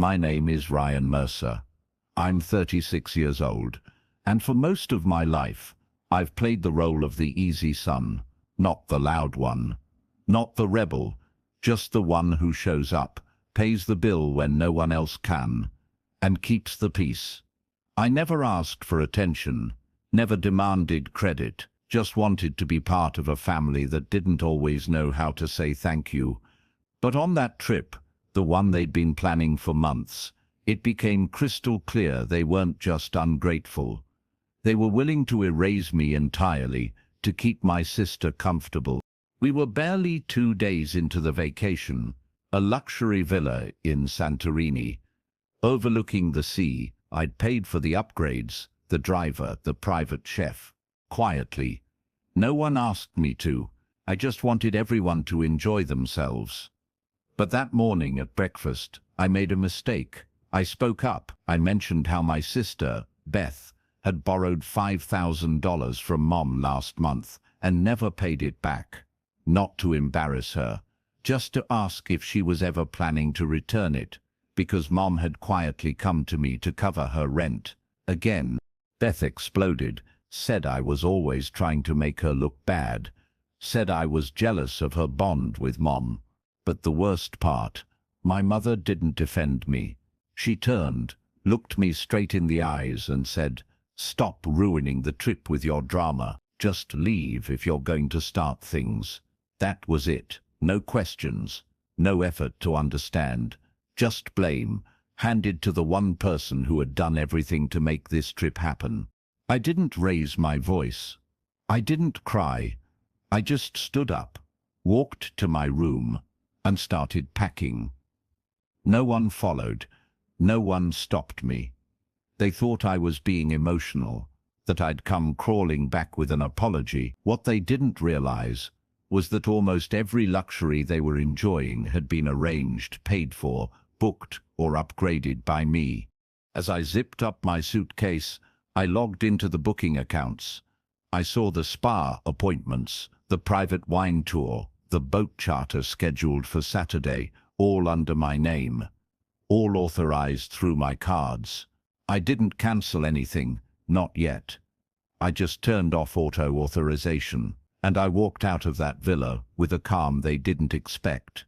My name is Ryan Mercer. I'm 36 years old, and for most of my life, I've played the role of the easy son, not the loud one, not the rebel, just the one who shows up, pays the bill when no one else can, and keeps the peace. I never asked for attention, never demanded credit, just wanted to be part of a family that didn't always know how to say thank you. But on that trip, the one they'd been planning for months, it became crystal clear they weren't just ungrateful. They were willing to erase me entirely to keep my sister comfortable. We were barely 2 days into the vacation, a luxury villa in Santorini. Overlooking the sea, I'd paid for the upgrades, the driver, the private chef. Quietly. No one asked me to. I just wanted everyone to enjoy themselves. But that morning at breakfast, I made a mistake. I spoke up. I mentioned how my sister, Beth, had borrowed $5,000 from Mom last month and never paid it back. Not to embarrass her, just to ask if she was ever planning to return it, because Mom had quietly come to me to cover her rent. Again, Beth exploded, said I was always trying to make her look bad, said I was jealous of her bond with Mom. But the worst part, my mother didn't defend me. She turned, looked me straight in the eyes and said, "Stop ruining the trip with your drama. Just leave if you're going to start things." That was it. No questions, no effort to understand, just blame, handed to the one person who had done everything to make this trip happen. I didn't raise my voice. I didn't cry. I just stood up, walked to my room, and started packing. No one followed. No one stopped me. They thought I was being emotional, that I'd come crawling back with an apology. What they didn't realize was that almost every luxury they were enjoying had been arranged, paid for, booked, or upgraded by me. As I zipped up my suitcase, I logged into the booking accounts. I saw the spa appointments, the private wine tour, the boat charter scheduled for Saturday, all under my name, all authorized through my cards. I didn't cancel anything, not yet. I just turned off auto-authorization, and I walked out of that villa with a calm they didn't expect.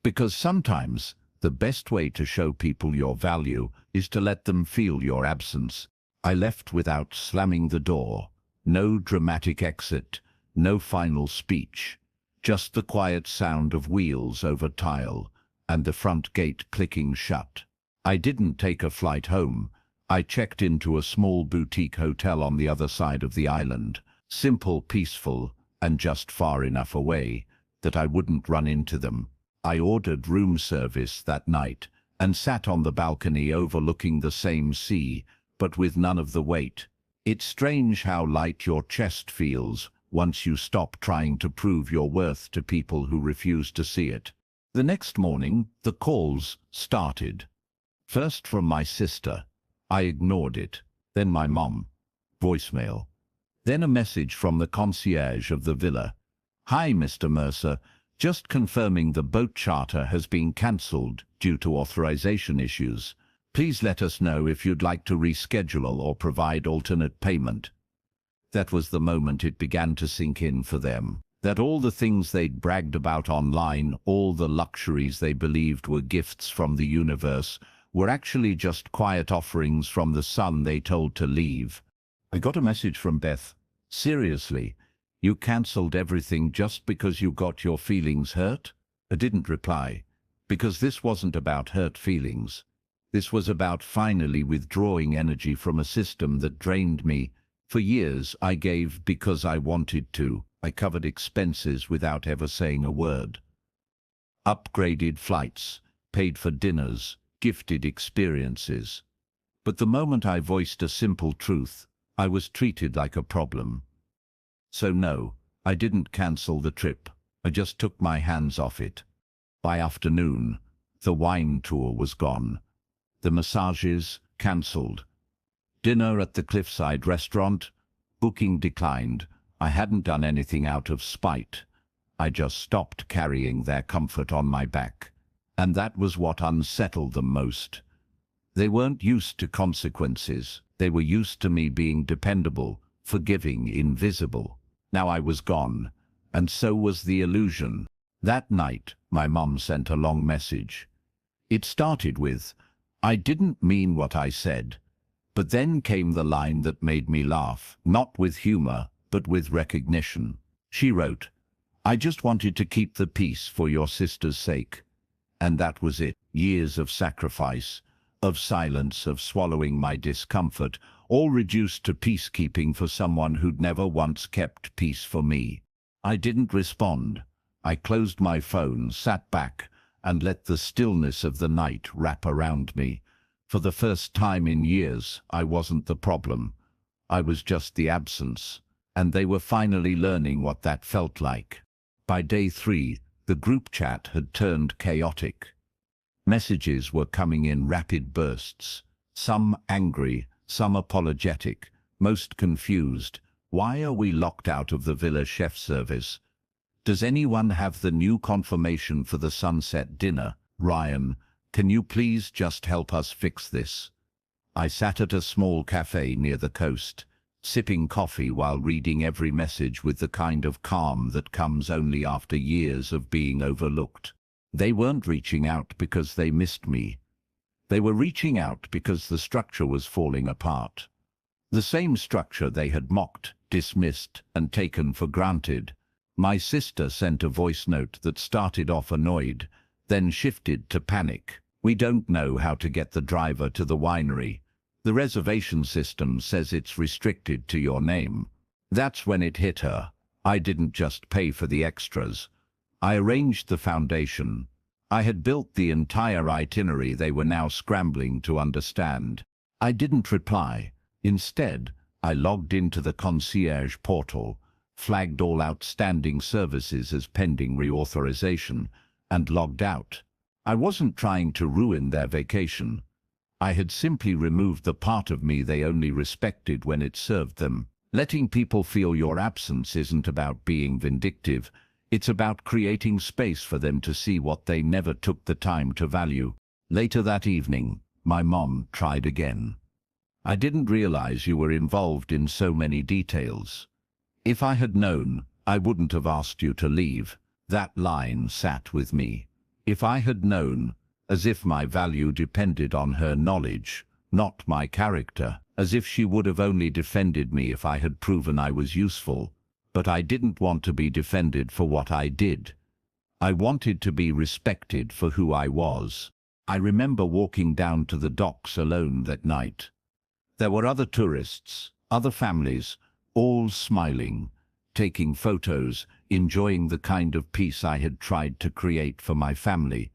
Because sometimes the best way to show people your value is to let them feel your absence. I left without slamming the door. No dramatic exit, no final speech. Just the quiet sound of wheels over tile and the front gate clicking shut. I didn't take a flight home. I checked into a small boutique hotel on the other side of the island. Simple, peaceful, and just far enough away that I wouldn't run into them. I ordered room service that night and sat on the balcony overlooking the same sea, but with none of the weight. It's strange how light your chest feels once you stop trying to prove your worth to people who refuse to see it. The next morning, the calls started. First from my sister. I ignored it. Then my mom. Voicemail. Then a message from the concierge of the villa. "Hi, Mr. Mercer. Just confirming the boat charter has been cancelled due to authorization issues. Please let us know if you'd like to reschedule or provide alternate payment." That was the moment it began to sink in for them. That all the things they'd bragged about online, all the luxuries they believed were gifts from the universe, were actually just quiet offerings from the son they told to leave. I got a message from Beth. "Seriously, you cancelled everything just because you got your feelings hurt?" I didn't reply, because this wasn't about hurt feelings. This was about finally withdrawing energy from a system that drained me. For years, I gave because I wanted to. I covered expenses without ever saying a word. Upgraded flights, paid for dinners, gifted experiences. But the moment I voiced a simple truth, I was treated like a problem. So no, I didn't cancel the trip. I just took my hands off it. By afternoon, the wine tour was gone. The massages cancelled. Dinner at the cliffside restaurant, booking declined. I hadn't done anything out of spite. I just stopped carrying their comfort on my back. And that was what unsettled them most. They weren't used to consequences. They were used to me being dependable, forgiving, invisible. Now I was gone, and so was the illusion. That night, my mum sent a long message. It started with, "I didn't mean what I said." But then came the line that made me laugh, not with humor, but with recognition. She wrote, "I just wanted to keep the peace for your sister's sake." And that was it. Years of sacrifice, of silence, of swallowing my discomfort, all reduced to peacekeeping for someone who'd never once kept peace for me. I didn't respond. I closed my phone, sat back, and let the stillness of the night wrap around me. For the first time in years, I wasn't the problem. I was just the absence, and they were finally learning what that felt like. By day 3, the group chat had turned chaotic. Messages were coming in rapid bursts, some angry, some apologetic, most confused. Why are we locked out of the villa chef service? Does anyone have the new confirmation for the sunset dinner? Ryan, can you please just help us fix this? I sat at a small cafe near the coast, sipping coffee while reading every message with the kind of calm that comes only after years of being overlooked. They weren't reaching out because they missed me. They were reaching out because the structure was falling apart. The same structure they had mocked, dismissed, and taken for granted. My sister sent a voice note that started off annoyed, then shifted to panic. "We don't know how to get the driver to the winery. The reservation system says it's restricted to your name." That's when it hit her. I didn't just pay for the extras. I arranged the foundation. I had built the entire itinerary they were now scrambling to understand. I didn't reply. Instead, I logged into the concierge portal, flagged all outstanding services as pending reauthorization, and logged out. I wasn't trying to ruin their vacation. I had simply removed the part of me they only respected when it served them. Letting people feel your absence isn't about being vindictive. It's about creating space for them to see what they never took the time to value. Later that evening, my mom tried again. "I didn't realize you were involved in so many details. If I had known, I wouldn't have asked you to leave." That line sat with me. If I had known, as if my value depended on her knowledge, not my character, as if she would have only defended me if I had proven I was useful. But I didn't want to be defended for what I did. I wanted to be respected for who I was. I remember walking down to the docks alone that night. There were other tourists, other families, all smiling, taking photos, enjoying the kind of peace I had tried to create for my family.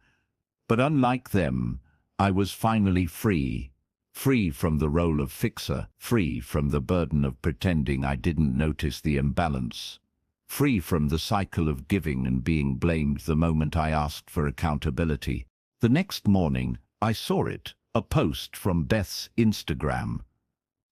But unlike them, I was finally free. Free from the role of fixer, free from the burden of pretending I didn't notice the imbalance, free from the cycle of giving and being blamed the moment I asked for accountability. The next morning, I saw it, a post from Beth's Instagram.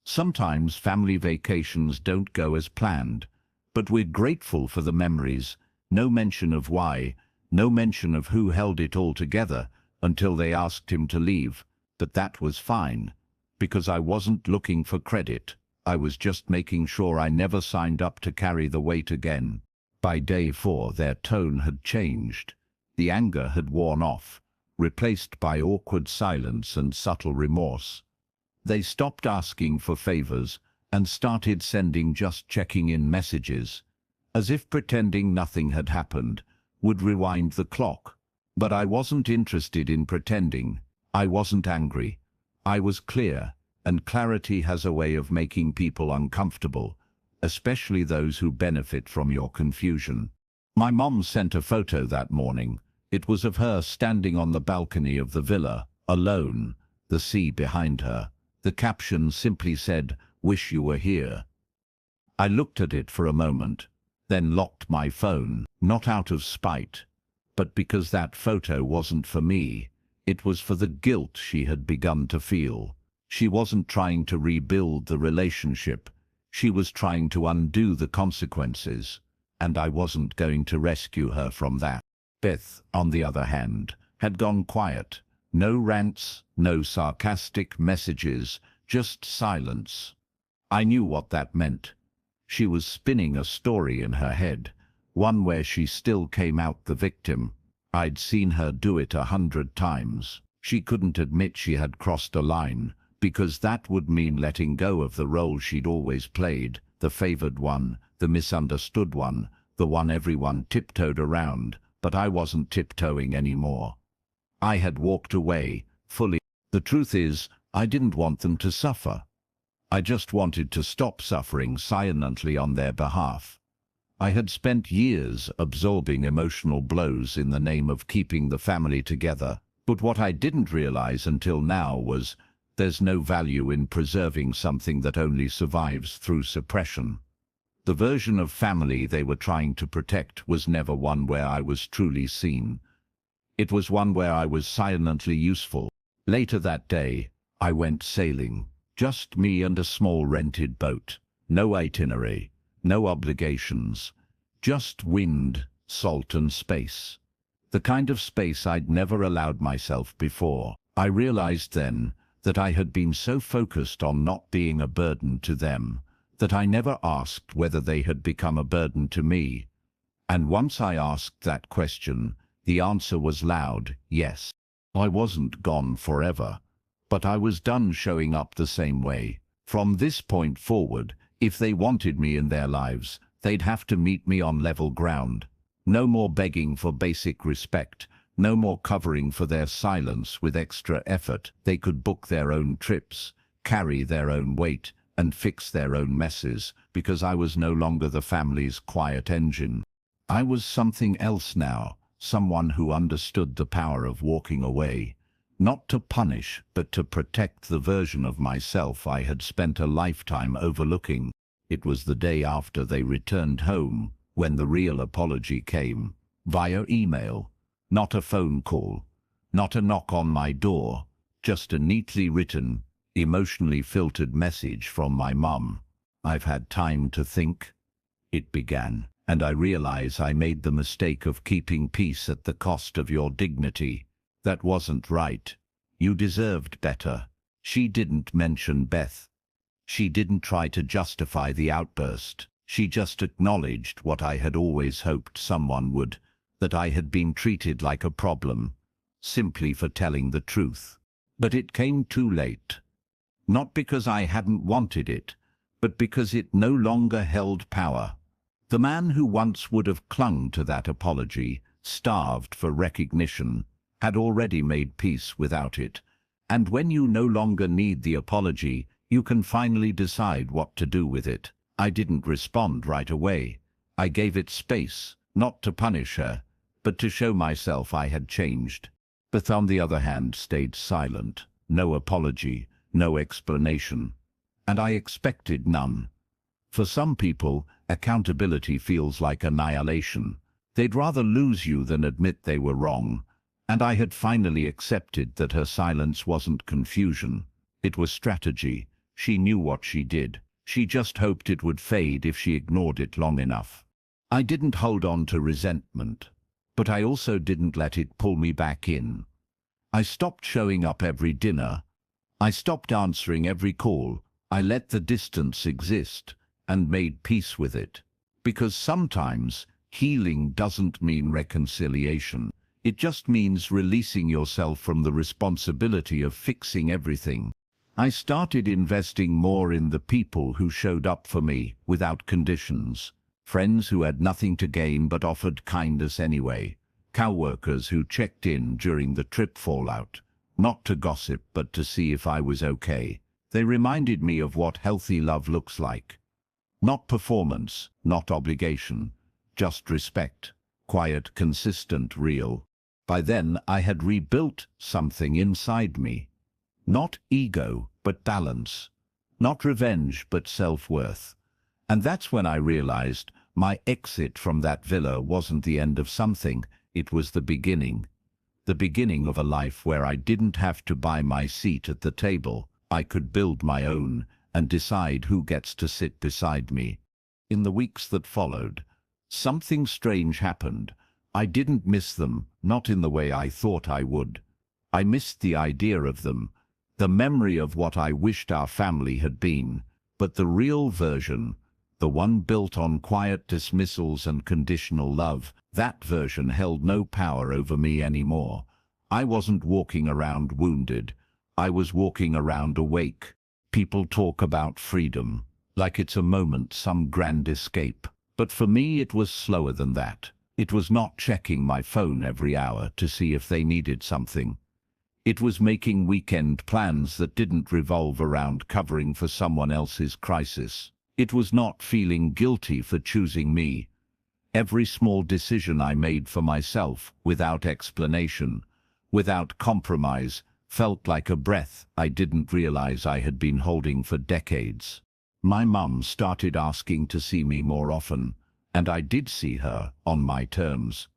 "Sometimes family vacations don't go as planned, but we're grateful for the memories." No mention of why, no mention of who held it all together until they asked him to leave. But that was fine, because I wasn't looking for credit. I was just making sure I never signed up to carry the weight again. By day 4, their tone had changed. The anger had worn off, replaced by awkward silence and subtle remorse. They stopped asking for favors and started sending just checking-in messages, as if pretending nothing had happened would rewind the clock. But I wasn't interested in pretending. I wasn't angry. I was clear, and clarity has a way of making people uncomfortable, especially those who benefit from your confusion. My mom sent a photo that morning. It was of her standing on the balcony of the villa, alone, the sea behind her. The caption simply said, "Wish you were here." I looked at it for a moment, then locked my phone, not out of spite, but because that photo wasn't for me. It was for the guilt she had begun to feel. She wasn't trying to rebuild the relationship. She was trying to undo the consequences, and I wasn't going to rescue her from that. Beth, on the other hand, had gone quiet. No rants, no sarcastic messages, just silence. I knew what that meant. She was spinning a story in her head, one where she still came out the victim. I'd seen her do it 100 times. She couldn't admit she had crossed a line, because that would mean letting go of the role she'd always played, the favored one, the misunderstood one, the one everyone tiptoed around, but I wasn't tiptoeing anymore. I had walked away, fully. The truth is, I didn't want them to suffer. I just wanted to stop suffering silently on their behalf. I had spent years absorbing emotional blows in the name of keeping the family together, but what I didn't realize until now was there's no value in preserving something that only survives through suppression. The version of family they were trying to protect was never one where I was truly seen. It was one where I was silently useful. Later that day, I went sailing. Just me and a small rented boat. No itinerary, no obligations. Just wind, salt and space. The kind of space I'd never allowed myself before. I realized then that I had been so focused on not being a burden to them, that I never asked whether they had become a burden to me. And once I asked that question, the answer was loud, yes. I wasn't gone forever, but I was done showing up the same way. From this point forward, if they wanted me in their lives, they'd have to meet me on level ground. No more begging for basic respect, no more covering for their silence with extra effort. They could book their own trips, carry their own weight, and fix their own messes, because I was no longer the family's quiet engine. I was something else now. Someone who understood the power of walking away, not to punish, but to protect the version of myself I had spent a lifetime overlooking. It was the day after they returned home, when the real apology came, via email. Not a phone call, not a knock on my door, just a neatly written, emotionally filtered message from my mum. "I've had time to think," it began. "And I realize I made the mistake of keeping peace at the cost of your dignity. That wasn't right. You deserved better." She didn't mention Beth. She didn't try to justify the outburst. She just acknowledged what I had always hoped someone would, that I had been treated like a problem, simply for telling the truth. But it came too late. Not because I hadn't wanted it, but because it no longer held power. The man who once would have clung to that apology, starved for recognition, had already made peace without it. And when you no longer need the apology, you can finally decide what to do with it. I didn't respond right away. I gave it space, not to punish her, but to show myself I had changed. Beth, on the other hand, stayed silent. No apology, no explanation. And I expected none. For some people, accountability feels like annihilation. They'd rather lose you than admit they were wrong. And I had finally accepted that her silence wasn't confusion. It was strategy. She knew what she did. She just hoped it would fade if she ignored it long enough. I didn't hold on to resentment, but I also didn't let it pull me back in. I stopped showing up every dinner. I stopped answering every call. I let the distance exist and made peace with it. Because sometimes healing doesn't mean reconciliation. It just means releasing yourself from the responsibility of fixing everything. I started investing more in the people who showed up for me without conditions. Friends who had nothing to gain but offered kindness anyway. Co-workers who checked in during the trip fallout, not to gossip but to see if I was okay. They reminded me of what healthy love looks like. Not performance, not obligation, just respect. Quiet, consistent, real. By then, I had rebuilt something inside me. Not ego, but balance. Not revenge, but self-worth. And that's when I realized my exit from that villa wasn't the end of something, it was the beginning. The beginning of a life where I didn't have to buy my seat at the table. I could build my own and decide who gets to sit beside me. In the weeks that followed, something strange happened. I didn't miss them, not in the way I thought I would. I missed the idea of them, the memory of what I wished our family had been, but the real version, the one built on quiet dismissals and conditional love, that version held no power over me anymore. I wasn't walking around wounded. I was walking around awake. People talk about freedom, like it's a moment, some grand escape. But for me it was slower than that. It was not checking my phone every hour to see if they needed something. It was making weekend plans that didn't revolve around covering for someone else's crisis. It was not feeling guilty for choosing me. Every small decision I made for myself, without explanation, without compromise, felt like a breath I didn't realize I had been holding for decades. My mum started asking to see me more often, and I did see her on my terms.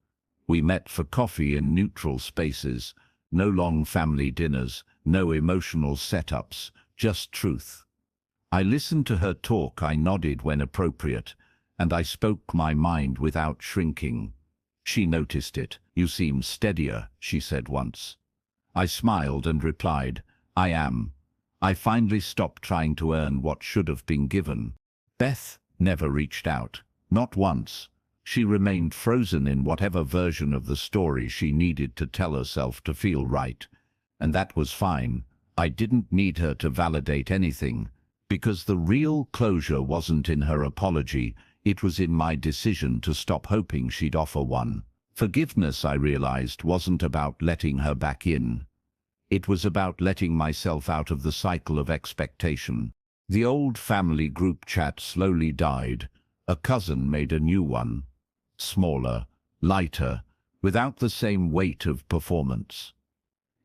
We met for coffee in neutral spaces, no long family dinners, no emotional setups, just truth. I listened to her talk, I nodded when appropriate, and I spoke my mind without shrinking. She noticed it. "You seem steadier," she said once. I smiled and replied, "I am. I finally stopped trying to earn what should have been given." Beth never reached out, not once. She remained frozen in whatever version of the story she needed to tell herself to feel right. And that was fine. I didn't need her to validate anything, because the real closure wasn't in her apology, it was in my decision to stop hoping she'd offer one. Forgiveness, I realized, wasn't about letting her back in. It was about letting myself out of the cycle of expectation. The old family group chat slowly died. A cousin made a new one. Smaller, lighter, without the same weight of performance.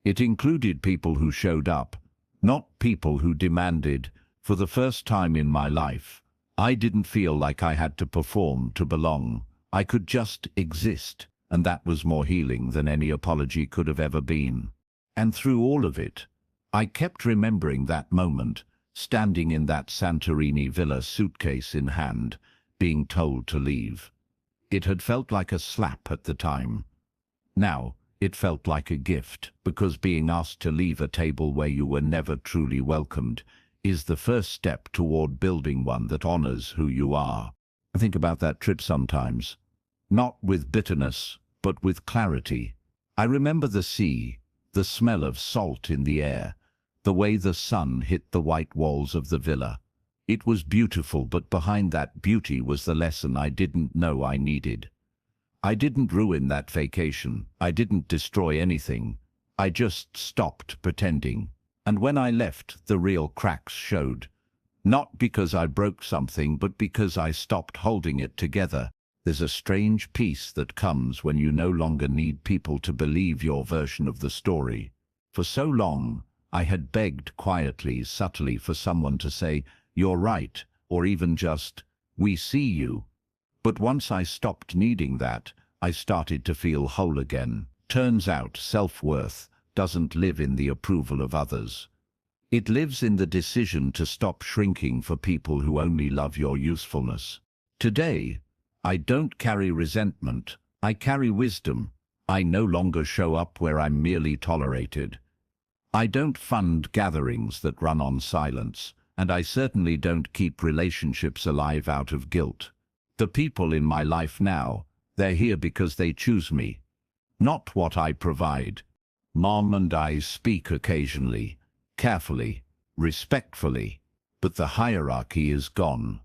It included people who showed up, not people who demanded. For the first time in my life, I didn't feel like I had to perform to belong. I could just exist, and that was more healing than any apology could have ever been. And through all of it, I kept remembering that moment, standing in that Santorini villa, suitcase in hand, being told to leave. It had felt like a slap at the time. Now, it felt like a gift, because being asked to leave a table where you were never truly welcomed is the first step toward building one that honors who you are. I think about that trip sometimes, not with bitterness, but with clarity. I remember the sea, the smell of salt in the air, the way the sun hit the white walls of the villa. It was beautiful, but behind that beauty was the lesson I didn't know I needed. I didn't ruin that vacation. I didn't destroy anything. I just stopped pretending. And when I left, the real cracks showed. Not because I broke something, but because I stopped holding it together. There's a strange peace that comes when you no longer need people to believe your version of the story. For so long, I had begged quietly, subtly, for someone to say, "You're right," or even just, "We see you." But once I stopped needing that, I started to feel whole again. Turns out self-worth doesn't live in the approval of others. It lives in the decision to stop shrinking for people who only love your usefulness. Today, I don't carry resentment. I carry wisdom. I no longer show up where I'm merely tolerated. I don't fund gatherings that run on silence, and I certainly don't keep relationships alive out of guilt. The people in my life now, they're here because they choose me, not what I provide. Mom and I speak occasionally, carefully, respectfully, but the hierarchy is gone.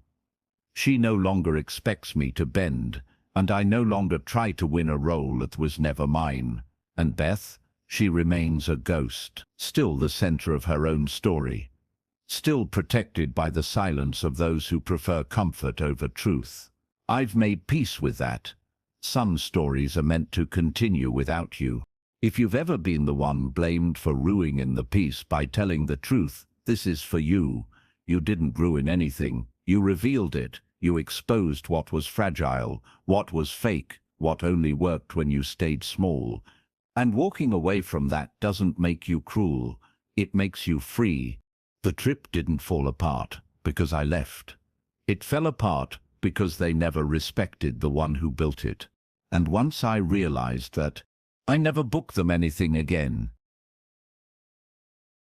She no longer expects me to bend, and I no longer try to win a role that was never mine. And Beth, she remains a ghost, still the center of her own story, still protected by the silence of those who prefer comfort over truth. I've made peace with that. Some stories are meant to continue without you. If you've ever been the one blamed for ruining the peace by telling the truth, this is for you. You didn't ruin anything. You revealed it. You exposed what was fragile, what was fake, what only worked when you stayed small. And walking away from that doesn't make you cruel. It makes you free. The trip didn't fall apart because I left. It fell apart because they never respected the one who built it. And once I realized that, I never booked them anything again.